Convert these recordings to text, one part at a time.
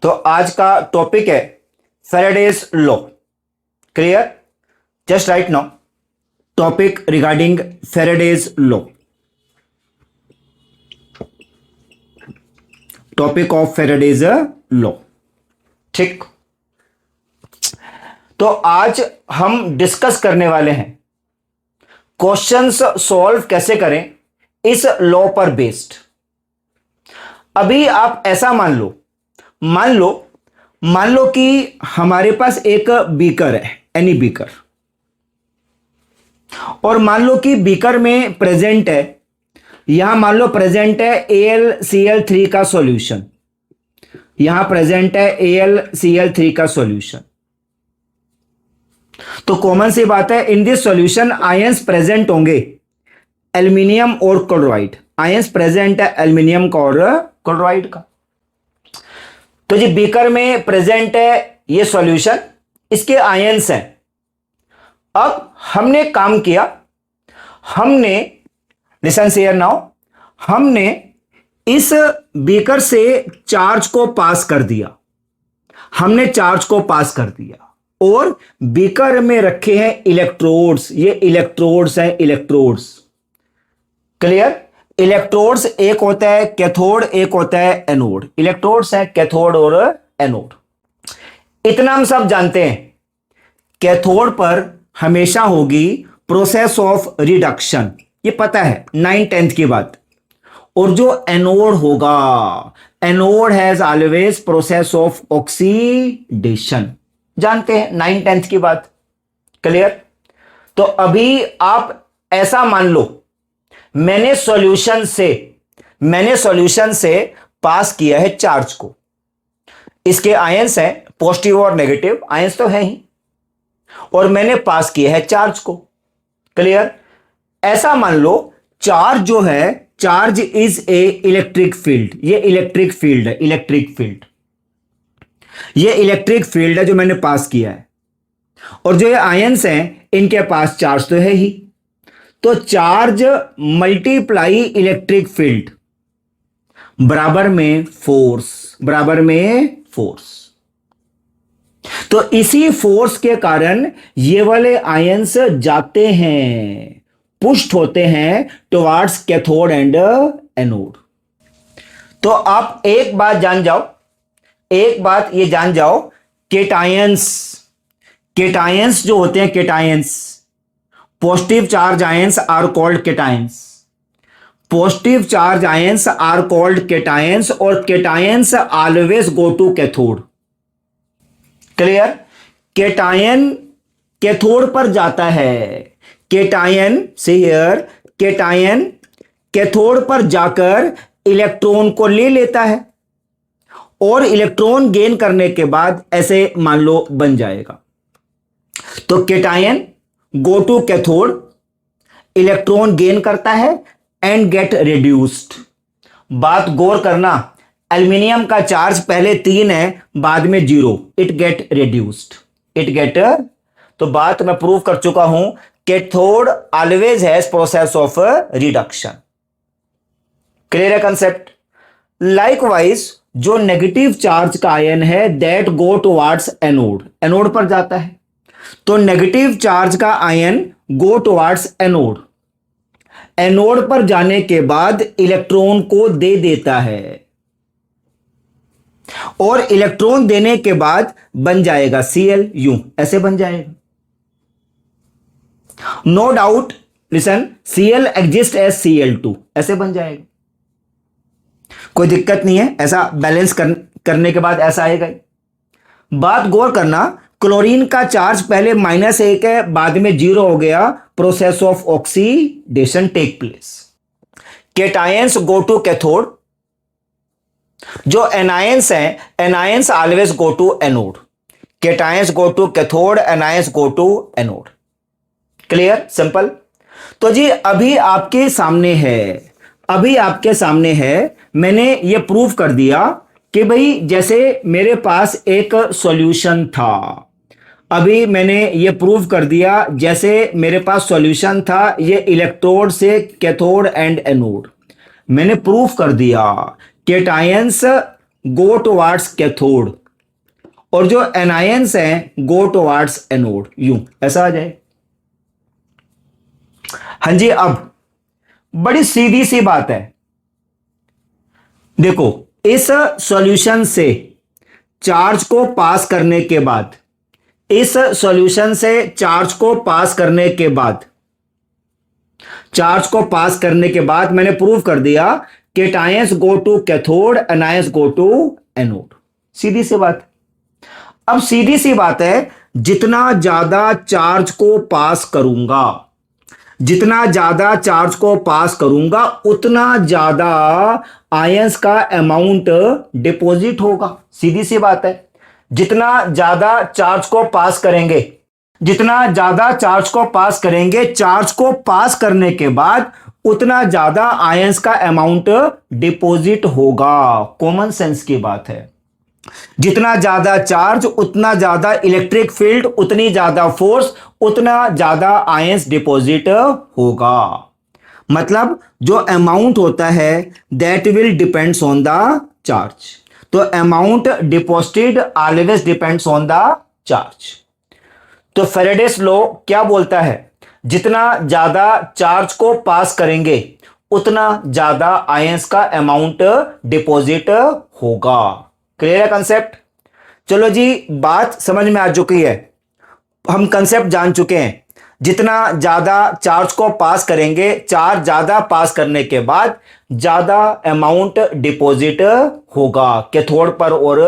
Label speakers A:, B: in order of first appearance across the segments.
A: तो आज का टॉपिक है Faraday's law. Clear? Just right now topic regarding Faraday's law. Topic of Faraday's law. ठीक, तो आज हम डिस्कस करने वाले हैं क्वेश्चंस सॉल्व कैसे करें इस लॉ पर बेस्ड। अभी आप ऐसा मान लो कि हमारे पास एक बीकर है, एनी बीकर, और मान लो कि बीकर में प्रेजेंट है, यहां मान लो प्रेजेंट है AlCl3 का सॉल्यूशन। यहां प्रेजेंट है AlCl3 का सॉल्यूशन। तो कॉमन सी बात है, in this solution ions present होंगे एल्यूमिनियम और क्लोराइड। आयंस प्रेजेंट है एल्यूमिनियम का और क्लोराइड का। तो जी बीकर में प्रेजेंट है ये सॉल्यूशन, इसके आयंस हैं। अब हमने काम किया, हमने लिसन हियर नाउ, हमने इस बीकर से चार्ज को पास कर दिया। हमने चार्ज को पास कर दिया और बीकर में रखे हैं इलेक्ट्रोड्स। ये इलेक्ट्रोड्स हैं, इलेक्ट्रोड्स। क्लियर? इलेक्ट्रोड्स, एक होता है कैथोड, एक होता है एनोड। इलेक्ट्रोड्स हैं कैथोड और एनोड। इतना हम सब जानते हैं। कैथोड पर हमेशा होगी प्रोसेस ऑफ रिडक्शन, ये पता है 9th की बात। और जो एनोड होगा, anode has always process of oxidation, जानते हैं 9th की बात। क्लियर? तो अभी आप ऐसा मान लो, मैंने सॉल्यूशन से पास किया है चार्ज को। इसके आयंस हैं पॉजिटिव और नेगेटिव, आयंस तो है ही, और मैंने पास किया है चार्ज को। क्लियर? ऐसा मान लो चार्ज जो है, charge is a electric field. ये इलेक्ट्रिक फील्ड है, इलेक्ट्रिक फील्ड। ये इलेक्ट्रिक फील्ड है जो मैंने पास किया है, और जो ये आयंस हैं इनके पास चार्ज तो है ही। तो चार्ज मल्टीप्लाई इलेक्ट्रिक फील्ड बराबर में फोर्स, बराबर में फोर्स। तो इसी फोर्स के कारण ये वाले आयंस जाते हैं, पुष्ट होते हैं टुवार्ड्स कैथोड एंड एनोड। तो आप एक बात जान जाओ, एक बात ये जान जाओ, केटायंस जो होते हैं, cations, positive charge ions are called cations. Positive charge ions are called cations, और cations always go to cathode. Clear? Cation cathode पर जाता है। केटायन से हियर, केटायन कैथोड पर जाकर इलेक्ट्रॉन को ले लेता है, और इलेक्ट्रॉन गेन करने के बाद ऐसे मान लो बन जाएगा। तो cation go to cathode, electron gain करता है एंड गेट रिड्यूस्ड। बात गौर करना, एल्यूमिनियम का चार्ज पहले 3 है, बाद में 0, it get reduced, it get. तो बात मैं प्रूव कर चुका हूं, cathode always has process of reduction. Clear है कंसेप्ट? लाइकवाइज जो नेगेटिव चार्ज का आयन है that go towards anode, anode पर जाता है। तो नेगेटिव चार्ज का आयन गो टुवार्ड्स एनोड, एनोड पर जाने के बाद इलेक्ट्रॉन को दे देता है, और इलेक्ट्रॉन देने के बाद बन जाएगा Cl, यूं ऐसे बन जाएगा। No doubt, listen, Cl exist as Cl2, ऐसे बन जाएगा। कोई दिक्कत नहीं है, ऐसा बैलेंस करने के बाद ऐसा आएगा। बात गौर करना, क्लोरीन का चार्ज पहले -1 है, बाद में 0 हो गया, process of oxidation take place. Cations go to cathode, जो एनायंस हैं, anions always go to anode. Cations go to cathode, anions go to anode. Clear? Simple. तो जी अभी आपके सामने है, मैंने ये प्रूव कर दिया कि भाई जैसे मेरे पास एक सॉल्यूशन था, अभी मैंने ये प्रूव कर दिया जैसे मेरे पास सॉल्यूशन था, ये इलेक्ट्रोड से कैथोड एंड एनोड। मैंने प्रूव कर दिया केटायंस गो टुवार्ड्स कैथोड और जो एनायंस हैं गो टुवार्ड्स एनोड, यूं ऐसा आ जाए। हां जी, अब बड़ी सीधी सी बात है, देखो इस सॉल्यूशन से चार्ज को पास करने के बाद, इस सॉल्यूशन से चार्ज को पास करने के बाद, चार्ज को पास करने के बाद मैंने प्रूव कर दिया cations go to cathode, anions go to anode. सीधी सी बात। अब सीधी सी बात है, जितना ज्यादा चार्ज को पास करूंगा, जितना ज्यादा चार्ज को पास करूंगा उतना ज्यादा आयंस का अमाउंट डिपॉजिट होगा। सीधी सी बात है, जितना ज्यादा चार्ज को पास करेंगे, जितना ज्यादा चार्ज को पास करेंगे, चार्ज को पास करने के बाद उतना ज्यादा आयंस का अमाउंट डिपॉजिट होगा। कॉमन सेंस की बात है, जितना ज्यादा चार्ज उतना ज्यादा इलेक्ट्रिक फील्ड, उतनी ज्यादा फोर्स, उतना ज्यादा आयंस डिपॉजिट होगा। मतलब जो अमाउंट होता है that will depends on the charge. तो amount deposited always depends on the charge. तो फैराडेस लॉ क्या बोलता है, जितना ज्यादा चार्ज को पास करेंगे उतना ज्यादा आयंस का अमाउंट डिपॉजिट होगा। क्लियर है कंसेप्ट? चलो जी, बात समझ में आ चुकी है, हम कंसेप्ट जान चुके हैं। जितना ज्यादा चार्ज को पास करेंगे, चार्ज ज्यादा पास करने के बाद ज्यादा अमाउंट डिपॉजिट होगा कैथोड पर और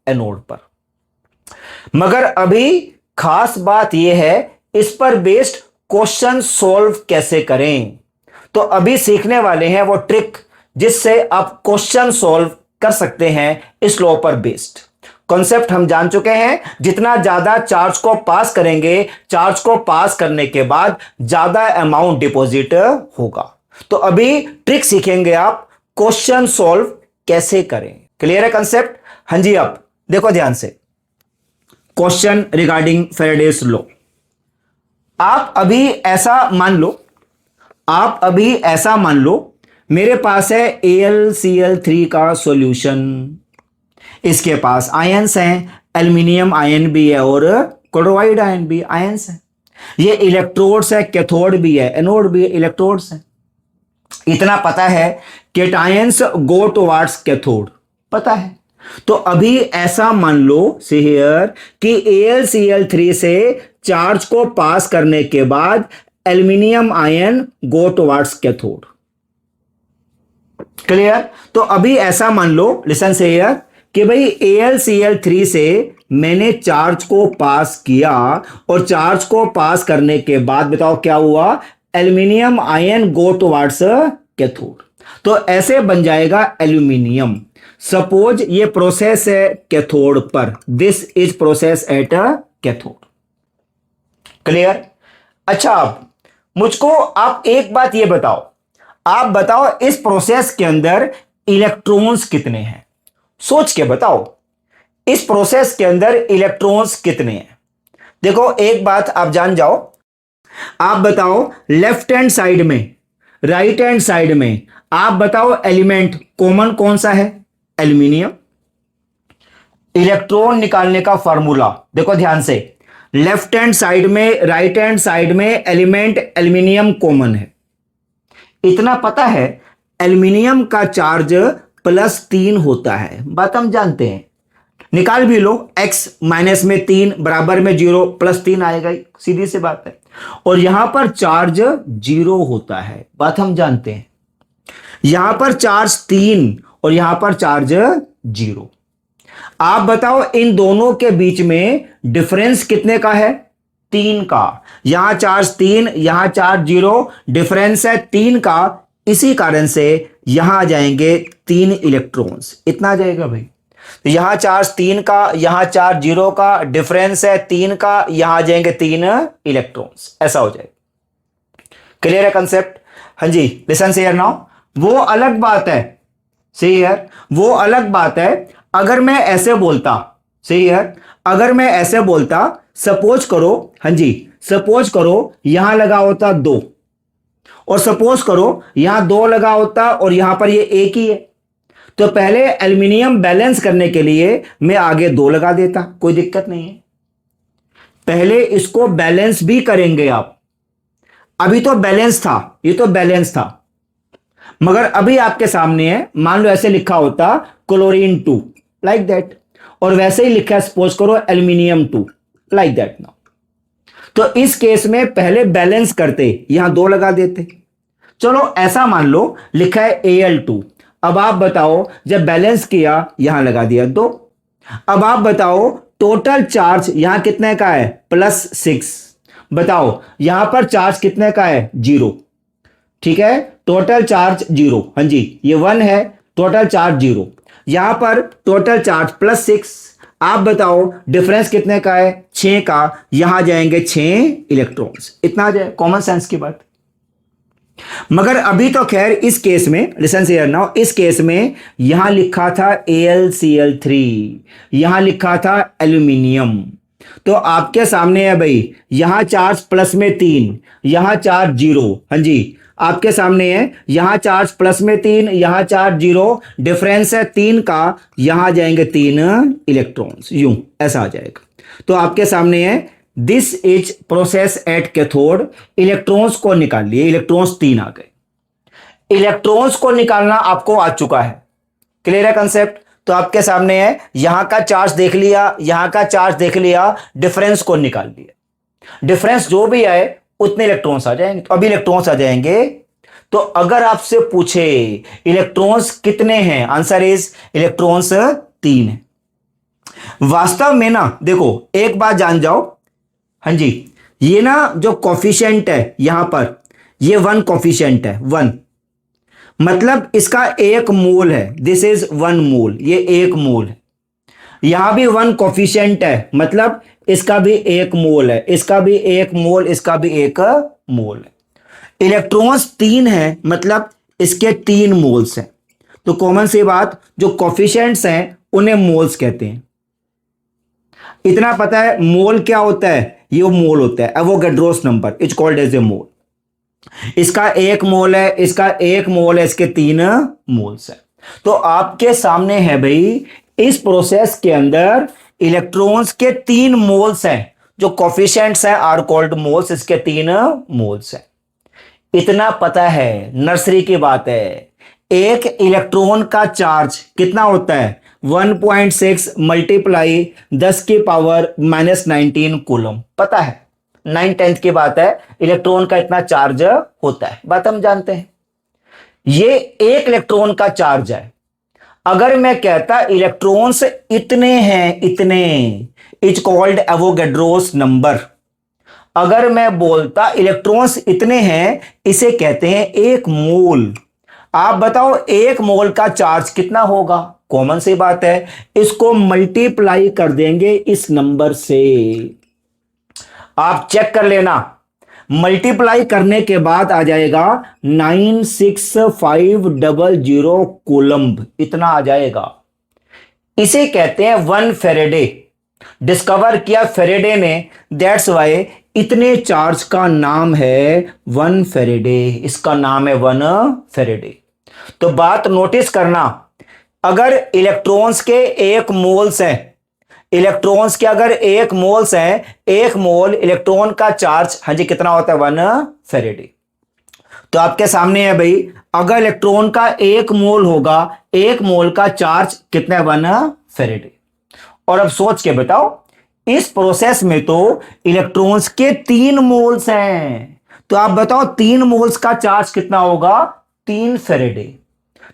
A: एनोड पर। मगर अभी खास बात यह है, इस पर बेस्ड क्वेश्चन सॉल्व कैसे करें। तो अभी सीखने वाले हैं वो ट्रिक जिससे आप क्वेश्चन सॉल्व कर सकते हैं इस लॉ पर बेस्ड। कॉन्सेप्ट हम जान चुके हैं, जितना ज्यादा चार्ज को पास करेंगे, चार्ज को पास करने के बाद ज्यादा अमाउंट डिपॉजिट होगा। तो अभी ट्रिक सीखेंगे आप क्वेश्चन सॉल्व कैसे करें। क्लियर है कंसेप्ट? हां जी, अब देखो ध्यान से, क्वेश्चन रिगार्डिंग फैराडेस लॉ। आप अभी ऐसा मान लो, आप अभी ऐसा मान लो मेरे पास है AlCl3 का सॉल्यूशन, इसके पास आयंस हैं, एल्यूमिनियम आयन भी है और क्लोराइड आयन भी आयंस है। ये इलेक्ट्रोड्स है, कैथोड भी है, एनोड भी है, इलेक्ट्रोड्स है। इतना पता है, केटायंस गो टुवार्ड्स कैथोड पता है। तो अभी ऐसा मान लो से हियर कि AlCl3 से चार्ज को पास करने के बाद एल्यूमिनियम आयन गो टुवार्ड्स कैथोड। क्लियर? तो अभी ऐसा मान लो, लिसन से हियर, कि भाई AlCl3 से मैंने चार्ज को पास किया और चार्ज को पास करने के बाद बताओ क्या हुआ, एल्यूमिनियम आयन गो टुवार्ड्स कैथोड। तो ऐसे बन जाएगा एल्यूमिनियम। सपोज ये प्रोसेस है कैथोड पर, this is process at a cathode. Clear? अच्छा, अब मुझको आप एक बात ये बताओ, आप बताओ इस प्रोसेस के अंदर इलेक्ट्रॉन्स कितने हैं? सोच के बताओ, इस प्रोसेस के अंदर इलेक्ट्रॉन्स कितने हैं? देखो एक बात आप जान जाओ, आप बताओ लेफ्ट हैंड साइड में, राइट हैंड साइड में, आप बताओ एलिमेंट कॉमन कौन सा है? एल्यूमिनियम। इलेक्ट्रॉन निकालने का फार्मूला देखो ध्यान से, लेफ्ट हैंड साइड में, राइट हैंड साइड में एलिमेंट एल्यूमिनियम कॉमन है। इतना पता है, एल्यूमिनियम का चार्ज +3 होता है, बात हम जानते हैं। निकाल भी लो, x माइनस में 3 बराबर में 0, +3 आएगा, सीधी सी बात है। और यहां पर चार्ज 0 होता है, बात हम जानते हैं। यहां पर चार्ज 3 और यहां पर चार्ज 0। आप बताओ इन दोनों के बीच में डिफरेंस कितने का है? 3 का। यहां चार्ज 3, यहां चार्ज 0, डिफरेंस है 3 का। इसी कारण से यहां आ जाएंगे 3 इलेक्ट्रॉन्स। इतना आ जाएगा भाई। तो यहां चार्ज 3 का, यहां चार्ज 0 का, डिफरेंस है 3 का, यहां आ जाएंगे 3 इलेक्ट्रॉन्स। ऐसा हो जाएगा। क्लियर है कंसेप्ट? हाँ जी, लिसन से हियर नाउ। वो अलग बात है, सी हियर, वो अलग बात है अगर मैं ऐसे बोलता, सी हियर, अगर मैं ऐसे बोलता, सपोज करो, हाँ जी, सपोज करो यहां लगा होता 2 और सपोज करो यहां 2 लगा होता और यहां पर ये एक ही है, तो पहले एल्यूमिनियम बैलेंस करने के लिए मैं आगे 2 लगा देता, कोई दिक्कत नहीं है। पहले इसको बैलेंस भी करेंगे आप। अभी तो बैलेंस था, ये तो बैलेंस था, मगर अभी आपके सामने है, मान लो ऐसे लिखा होता क्लोरीन 2 लाइक दैट, और वैसे ही लिखा है सपोज करो एल्यूमिनियम 2 लाइक दैट नाउ। तो इस केस में पहले बैलेंस करते, यहां 2 लगा देते। चलो ऐसा मान लो लिखा है Al2, अब आप बताओ जब बैलेंस किया यहां लगा दिया 2। अब आप बताओ टोटल चार्ज यहां कितने का है, +6। बताओ यहां पर चार्ज कितने का है, 0। ठीक है, टोटल चार्ज 0, हाँ जी ये 1 है, टोटल चार्ज 0। यहां पर टोटल चार्ज +6। आप बताओ डिफरेंस कितने का है, 6 का, यहां जाएंगे 6 इलेक्ट्रॉन्स, इतना आ जाए, कॉमन सेंस की बात। मगर अभी तो खैर इस केस में लिसन हियर नाउ, इस केस में यहां लिखा था AlCl3, यहां लिखा था एल्यूमिनियम। तो आपके सामने है भाई, यहां चार्ज प्लस में 3, यहां चार्ज 0, हाँ जी आपके सामने है, यहां चार्ज प्लस में 3, यहां चार्ज 0, डिफरेंस है 3 का, यहां जाएंगे 3 इलेक्ट्रॉन्स, यूं ऐसा आ जाएगा। तो आपके सामने है this is process at cathode, electrons को निकाल लिए, इलेक्ट्रॉन्स 3 आ गए। इलेक्ट्रॉन्स को निकालना आपको आ चुका है, क्लियर है कंसेप्ट। तो आपके सामने है, यहां का चार्ज देख लिया, यहां का चार्ज देख लिया, डिफरेंस को निकाल लिया, डिफरेंस जो भी आए उतने इलेक्ट्रॉन्स आ जाएंगे। तो अभी इलेक्ट्रॉन्स आ जाएंगे। तो अगर आपसे पूछे इलेक्ट्रॉन्स कितने हैं, आंसर इज इलेक्ट्रॉन्स 3 है। वास्तव में ना देखो एक बात जान जाओ, हाँ जी ये ना जो कॉफिशिएंट है यहां पर, ये 1 कॉफिशिएंट है, 1 मतलब इसका 1 मोल है, दिस इज 1 मोल, ये 1 मोल है। यहां भी 1 कॉफिशिएंट है, मतलब इसका भी 1 मोल है, इसका भी 1 मोल, इसका भी 1 मोल है। इलेक्ट्रॉन्स 3 है, मतलब इसके 3 मोल्स हैं। तो कॉमन सी बात, जो कॉफिशिएंट्स हैं उन्हें मोल्स कहते हैं। इतना पता है मोल क्या होता है, ये मोल होता है, Avogadro's number is called as a mole. इसका 1 मोल है, इसका 1 मोल है, इसके 3 मोल्स है। तो आपके सामने है भाई, इस प्रोसेस के अंदर इलेक्ट्रॉन्स के 3 मोल्स हैं, जो कोफिशिएंट्स हैं आर कॉल्ड मोल्स, इसके 3 मोल्स हैं। इतना पता है, नर्सरी की बात है। एक इलेक्ट्रॉन का चार्ज कितना होता है, 1.6 मल्टीप्लाई 10 की पावर -19 कूलम, पता है 9/10 की बात है, इलेक्ट्रॉन का इतना चार्ज होता है, बात हम जानते हैं। ये एक इलेक्ट्रॉन का चार्ज है। अगर मैं कहता इलेक्ट्रॉन्स इतने हैं, इतने, इज कॉल्ड एवोगैड्रोस नंबर। अगर मैं बोलता इलेक्ट्रॉन्स इतने हैं, इसे कहते हैं 1 मोल। आप बताओ 1 मोल का चार्ज कितना होगा, कॉमन सी बात है, इसको मल्टीप्लाई कर देंगे इस नंबर से। आप चेक कर लेना, मल्टीप्लाई करने के बाद आ जाएगा 96500 कूलम्ब, इतना आ जाएगा। इसे कहते हैं 1 फेरेडे। डिस्कवर किया फेरेडे ने, दैट्स वाई इतने चार्ज का नाम है 1 फेरेडे, इसका नाम है 1 फेरेडे। तो बात नोटिस करना, अगर इलेक्ट्रॉन्स के 1 मोल्स हैं, इलेक्ट्रॉन्स के अगर 1 मोल्स हैं, 1 मोल इलेक्ट्रॉन का चार्ज, हाँ जी कितना होता है, 1 फेरेडे। तो आपके सामने है भाई, अगर इलेक्ट्रॉन का 1 मोल होगा, 1 मोल का चार्ज कितना है, 1 फेरेडे। और अब सोच के बताओ, इस प्रोसेस में तो इलेक्ट्रॉन्स के 3 मोल्स हैं, तो आप बताओ 3 मोल्स का चार्ज कितना होगा, 3 फेरेडे।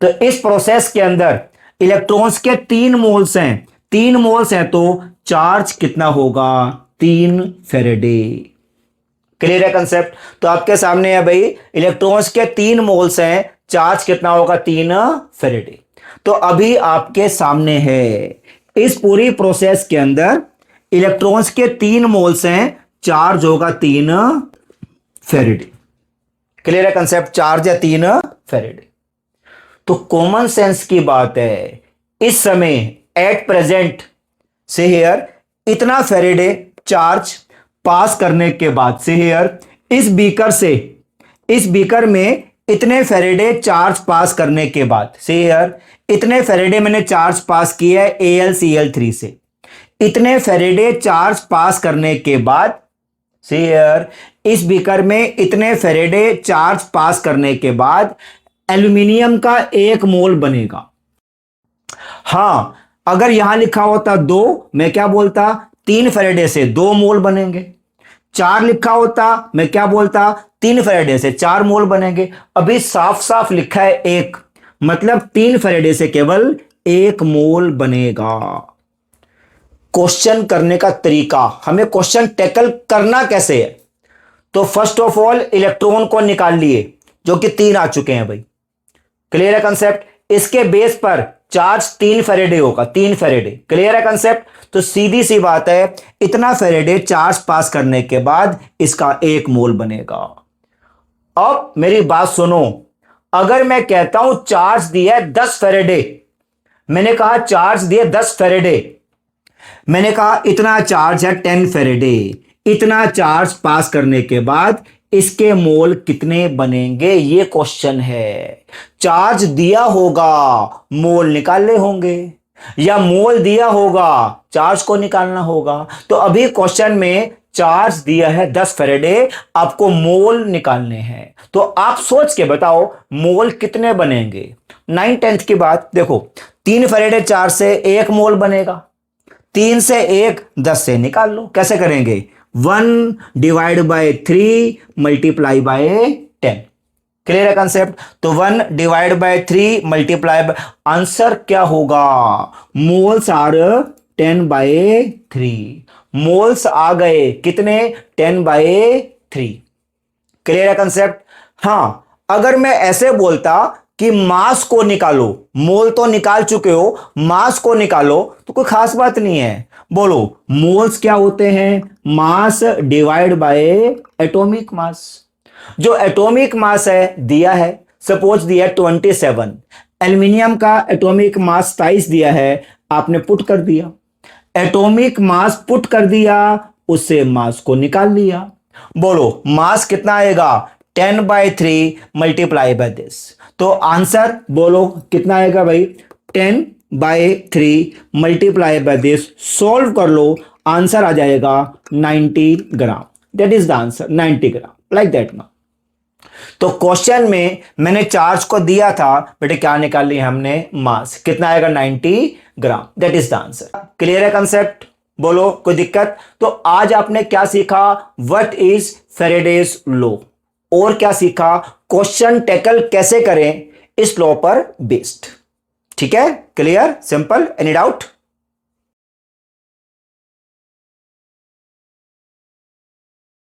A: तो इस प्रोसेस के अंदर इलेक्ट्रॉन्स के 3 मोल्स हैं, 3 मोल्स हैं, तो चार्ज कितना होगा, 3 फेरेडे। क्लियर है कंसेप्ट। तो आपके सामने है भाई, इलेक्ट्रॉन्स के 3 मोल्स हैं, चार्ज कितना होगा, 3 फेरेडे। तो अभी आपके सामने है, इस पूरी प्रोसेस के अंदर इलेक्ट्रॉन्स के 3 मोल्स हैं, चार्ज होगा 3 फेरेडे। क्लियर है कंसेप्ट, चार्ज है 3 फेरेडे। तो कॉमन सेंस की बात है, इस समय एट प्रेजेंट से हियर इतना फेरेडे चार्ज पास करने के बाद से हियर इस बीकर से, इस बीकर में इतने फेरेडे चार्ज पास करने के बाद, सी हियर, इतने फेरेडे मैंने चार्ज पास किया है AlCl3 से। इतने फेरेडे चार्ज पास करने के बाद, सी हियर, इस बीकर में इतने फेरेडे चार्ज पास करने के बाद एल्यूमिनियम का 1 मोल बनेगा। हां, अगर यहां लिखा होता 2, मैं क्या बोलता, 3 फेरेडे से 2 मोल बनेंगे। 4 लिखा होता, मैं क्या बोलता, 3 फेरेडे से 4 मोल बनेंगे। अभी साफ साफ लिखा है 1, मतलब 3 फेरेडे से केवल 1 मोल बनेगा। क्वेश्चन करने का तरीका, हमें क्वेश्चन टैकल करना कैसे है, तो फर्स्ट ऑफ ऑल इलेक्ट्रॉन को निकाल लिए जो कि 3 आ चुके हैं भाई। क्लियर है कंसेप्ट। इसके बेस पर चार्ज 3 फेरेडे होगा, 3 फेरेडे। क्लियर है कंसेप्ट। तो सीधी सी बात है, इतना फेरेडे चार्ज पास करने के बाद इसका 1 मोल बनेगा। अब मेरी बात सुनो, अगर मैं कहता हूं चार्ज दिया है 10 फेरेडे, मैंने कहा चार्ज दिया 10 फेरेडे, मैंने कहा इतना चार्ज है 10 फेरेडे, इतना चार्ज पास करने के बाद इसके मोल कितने बनेंगे, ये क्वेश्चन है। चार्ज दिया होगा, मोल निकालने होंगे, या मोल दिया होगा, चार्ज को निकालना होगा। तो अभी क्वेश्चन में चार्ज दिया है 10 फेरेडे, आपको मोल निकालने हैं। तो आप सोच के बताओ मोल कितने बनेंगे। 9/10 की बात देखो, 3 फेरेडे चार्ज से 1 मोल बनेगा, 3 से 1 10 से निकाल लो। कैसे करेंगे, 1/3 मल्टीप्लाई बाय 10। क्लियर है कंसेप्ट। तो 1/3 मल्टीप्लाई बाय, आंसर क्या होगा, मोल्स आर 10/3। मोल्स आ गए कितने, 10/3। क्लियर है कंसेप्ट। हां, अगर मैं ऐसे बोलता कि मास को निकालो, मोल तो निकाल चुके हो, मास को निकालो, तो कोई खास बात नहीं है। बोलो मोल्स क्या होते हैं, mass divide by atomic mass. जो एटॉमिक मास है दिया है, सपोज दिया 27, एल्यूमिनियम का एटॉमिक मास 23 दिया है, आपने पुट कर दिया, एटॉमिक मास पुट कर दिया, उससे मास को निकाल लिया। बोलो मास कितना आएगा, 10/3 मल्टीप्लाई बाय दिस। तो आंसर बोलो कितना आएगा भाई, 10/3 मल्टीप्लाई बाय दिस। सॉल्व कर लो, आंसर आ जाएगा 90 gram. That is the answer, 90 gram, like that ना। तो क्वेश्चन में मैंने चार्ज को दिया था, बेटे क्या निकाल लिया हमने, मास। कितना आएगा, 90 gram. That is the answer. Clear है कंसेप्ट। बोलो कोई दिक्कत। तो आज आपने क्या सीखा, व्हाट इज फैराडेज लॉ, और क्या सीखा, क्वेश्चन टैकल कैसे करें इस लॉ पर बेस्ड। ठीक है, क्लियर, सिंपल, एनी डाउट।